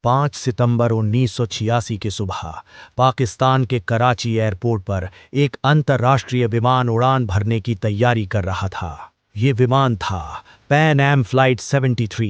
5 सितंबर 1986 की सुबह पाकिस्तान के कराची एयरपोर्ट पर एक अंतर्राष्ट्रीय विमान उड़ान भरने की तैयारी कर रहा था। ये विमान था पैन एम फ्लाइट 73।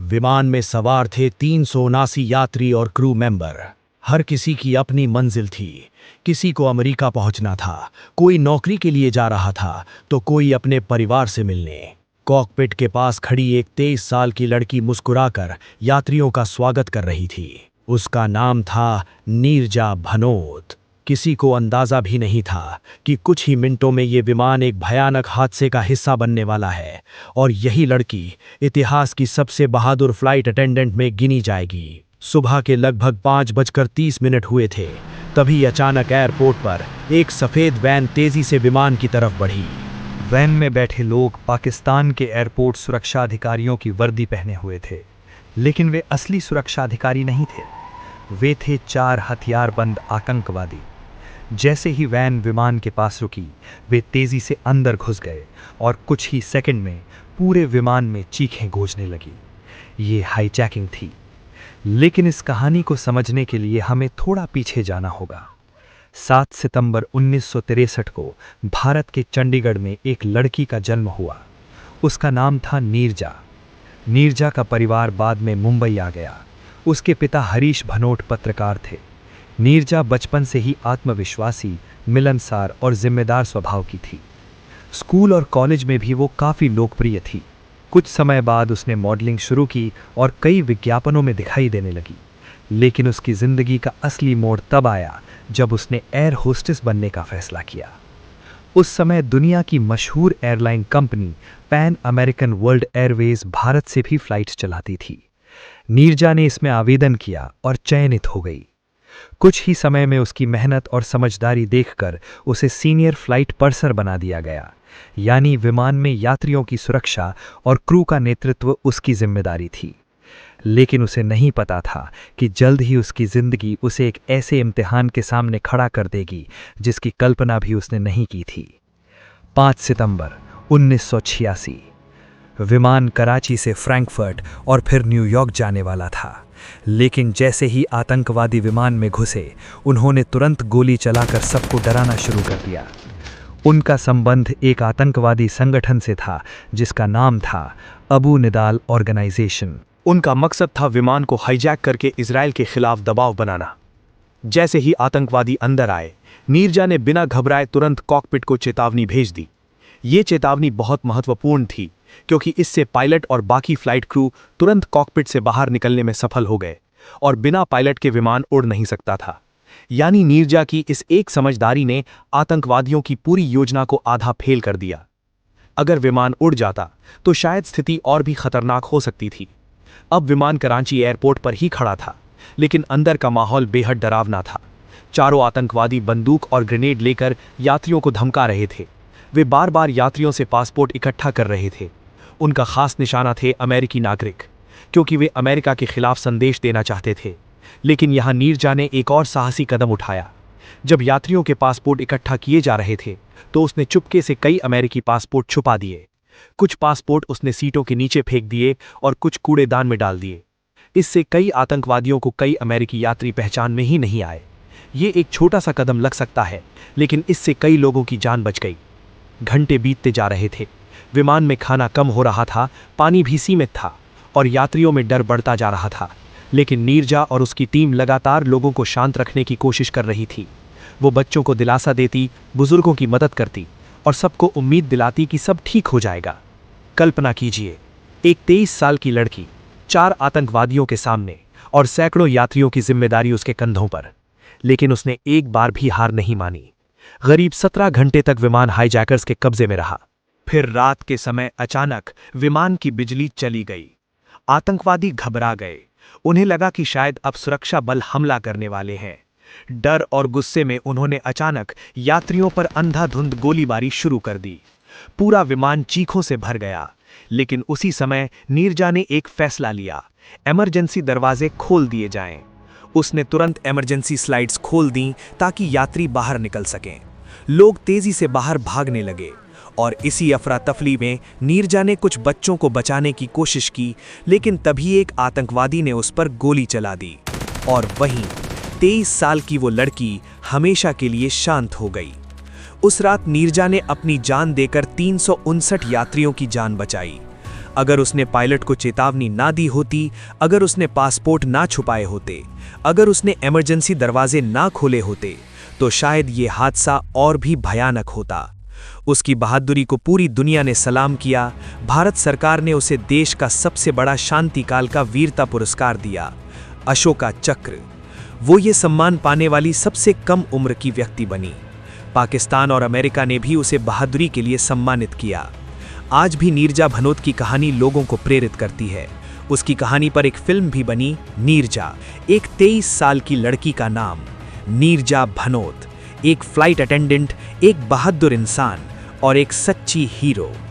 विमान में सवार थे 379 यात्री और क्रू मेंबर। हर किसी की अपनी मंजिल थी। किसी को अमेरिका पहुंचना था, कोई नौकरी के लिए जा रहा था तो कोई अपने परिवार से मिलने। कॉकपिट के पास खड़ी एक 23 साल की लड़की मुस्कुराकर यात्रियों का स्वागत कर रही थी। उसका नाम था नीरजा भनोत। किसी को अंदाजा भी नहीं था कि कुछ ही मिनटों में ये विमान एक भयानक हादसे का हिस्सा बनने वाला है और यही लड़की इतिहास की सबसे बहादुर फ्लाइट अटेंडेंट में गिनी जाएगी। सुबह के लगभग 5:30 हुए थे, तभी अचानक एयरपोर्ट पर एक सफेद वैन तेजी से विमान की तरफ बढ़ी। वैन में बैठे लोग पाकिस्तान के एयरपोर्ट सुरक्षा अधिकारियों की वर्दी पहने हुए थे, लेकिन वे असली सुरक्षा अधिकारी नहीं थे। वे थे 4 हथियारबंद आतंकवादी। जैसे ही वैन विमान के पास रुकी, वे तेजी से अंदर घुस गए और कुछ ही सेकंड में पूरे विमान में चीखें गूंजने लगी। ये हाईजैकिंग थी, लेकिन इस कहानी को समझने के लिए हमें थोड़ा पीछे जाना होगा। 7 सितंबर 1963 को भारत के चंडीगढ़ में एक लड़की का जन्म हुआ। उसका नाम था नीरजा। नीरजा का परिवार बाद में मुंबई आ गया। उसके पिता हरीश भनोट पत्रकार थे। नीरजा बचपन से ही आत्मविश्वासी, मिलनसार और जिम्मेदार स्वभाव की थी। स्कूल और कॉलेज में भी वो काफ़ी लोकप्रिय थी। कुछ समय बाद उसने मॉडलिंग शुरू की और कई विज्ञापनों में दिखाई देने लगी। लेकिन उसकी ज़िंदगी का असली मोड़ तब आया जब उसने एयर होस्टेस बनने का फैसला किया। उस समय दुनिया की मशहूर airline company pan American world Airways Bharat से भी फ्लाइट्स चलाती थी। नीरजा ने इसमें आवेदन किया और चयनित हो गई। कुछ ही समय में उसकी मेहनत और समझदारी देखकर उसे सीनियर फ्लाइट पर्सर बना दिया गया, यानी विमान में यात्रियों की सुरक्षा और क्रू का नेतृत्व उसकी जिम्मेदारी थी। लेकिन उसे नहीं पता था कि जल्द ही उसकी जिंदगी उसे एक ऐसे इम्तिहान के सामने खड़ा कर देगी जिसकी कल्पना भी उसने नहीं की थी। 5 सितंबर 1986 विमान कराची से फ्रैंकफर्ट और फिर न्यूयॉर्क जाने वाला था। लेकिन जैसे ही आतंकवादी विमान में घुसे, उन्होंने तुरंत गोली चलाकर सबको डराना शुरू कर दिया। उनका संबंध एक आतंकवादी संगठन से था जिसका नाम था अबू निदाल ऑर्गेनाइजेशन। उनका मकसद था विमान को हाईजैक करके इजराइल के खिलाफ दबाव बनाना। जैसे ही आतंकवादी अंदर आए, नीरजा ने बिना घबराए तुरंत कॉकपिट को चेतावनी भेज दी। ये चेतावनी बहुत महत्वपूर्ण थी क्योंकि इससे पायलट और बाकी फ्लाइट क्रू तुरंत कॉकपिट से बाहर निकलने में सफल हो गए और बिना पायलट के विमान उड़ नहीं सकता था। यानी नीरजा की इस एक समझदारी ने आतंकवादियों की पूरी योजना को आधा फेल कर दिया। अगर विमान उड़ जाता तो शायद स्थिति और भी खतरनाक हो सकती थी। अब विमान कराची एयरपोर्ट पर ही खड़ा था, लेकिन अंदर का माहौल बेहद डरावना था। चारों आतंकवादी बंदूक और ग्रेनेड लेकर यात्रियों को धमका रहे थे। वे बार बार यात्रियों से पासपोर्ट इकट्ठा कर रहे थे। उनका खास निशाना थे अमेरिकी नागरिक, क्योंकि वे अमेरिका के खिलाफ संदेश देना चाहते थे। लेकिन यहाँ नीरजा ने एक और साहसी कदम उठाया। जब यात्रियों के पासपोर्ट इकट्ठा किए जा रहे थे तो उसने चुपके से कई अमेरिकी पासपोर्ट छुपा दिए। कुछ पासपोर्ट उसने सीटों के नीचे फेंक दिए और कुछ कूड़ेदान में डाल दिए। इससे कई आतंकवादियों को कई अमेरिकी यात्री पहचान में ही नहीं आए। ये एक छोटा सा कदम लग सकता है, लेकिन इससे कई लोगों की जान बच गई। घंटे बीतते जा रहे थे। विमान में खाना कम हो रहा था, पानी भी सीमित था और यात्रियों में डर बढ़ता जा रहा था। लेकिन नीरजा और उसकी टीम लगातार लोगों को शांत रखने की कोशिश कर रही थी। वो बच्चों को दिलासा देती, बुजुर्गों की मदद करती और सबको उम्मीद दिलाती कि सब ठीक हो जाएगा। कल्पना कीजिए, एक 23 साल की लड़की, 4 आतंकवादियों के सामने और सैकड़ों यात्रियों की जिम्मेदारी उसके कंधों पर। लेकिन उसने एक बार भी हार नहीं मानी। करीब 17 घंटे तक विमान हाईजैकर्स के कब्जे में रहा। फिर रात के समय अचानक विमान की बिजली चली गई। आतंकवादी घबरा गए। उन्हें लगा कि शायद अब सुरक्षा बल हमला करने वाले हैं। डर और गुस्से में उन्होंने अचानक यात्रियों पर अंधाधुंध गोलीबारी शुरू कर दी। पूरा विमान चीखों से भर गया। लेकिन उसी समय नीरजा ने एक फैसला लिया। इमरजेंसी दरवाजे खोल दिए जाएं। उसने तुरंत इमरजेंसी स्लाइड्स खोल दी ताकि यात्री बाहर निकल सकें। लोग तेजी से बाहर भागने लगे और इसी अफरा तफरी में नीरजा ने कुछ बच्चों को बचाने की कोशिश की, लेकिन तभी एक आतंकवादी ने उस पर गोली चला दी और वहीं 23 साल की वो लड़की हमेशा के लिए शांत हो गई। उस रात नीरजा ने अपनी जान देकर 359 यात्रियों की जान बचाई। अगर उसने पायलट को चेतावनी ना दी होती, अगर उसने पासपोर्ट ना छुपाए होते, अगर उसने इमरजेंसी दरवाजे ना खोले होते, तो शायद ये हादसा और भी भयानक होता। उसकी बहादुरी को पूरी दुनिया ने सलाम किया। भारत सरकार ने उसे देश का सबसे बड़ा शांतिकाल का वीरता पुरस्कार दिया, अशोका चक्र। वो ये सम्मान पाने वाली सबसे कम उम्र की व्यक्ति बनी। पाकिस्तान और अमेरिका ने भी उसे बहादुरी के लिए सम्मानित किया। आज भी नीरजा भनोत की कहानी लोगों को प्रेरित करती है। उसकी कहानी पर एक फिल्म भी बनी, नीरजा, एक 23 साल की लड़की का नाम नीरजा भनोत, एक फ्लाइट अटेंडेंट, एक बहादुर इंसान और एक सच्ची हीरो।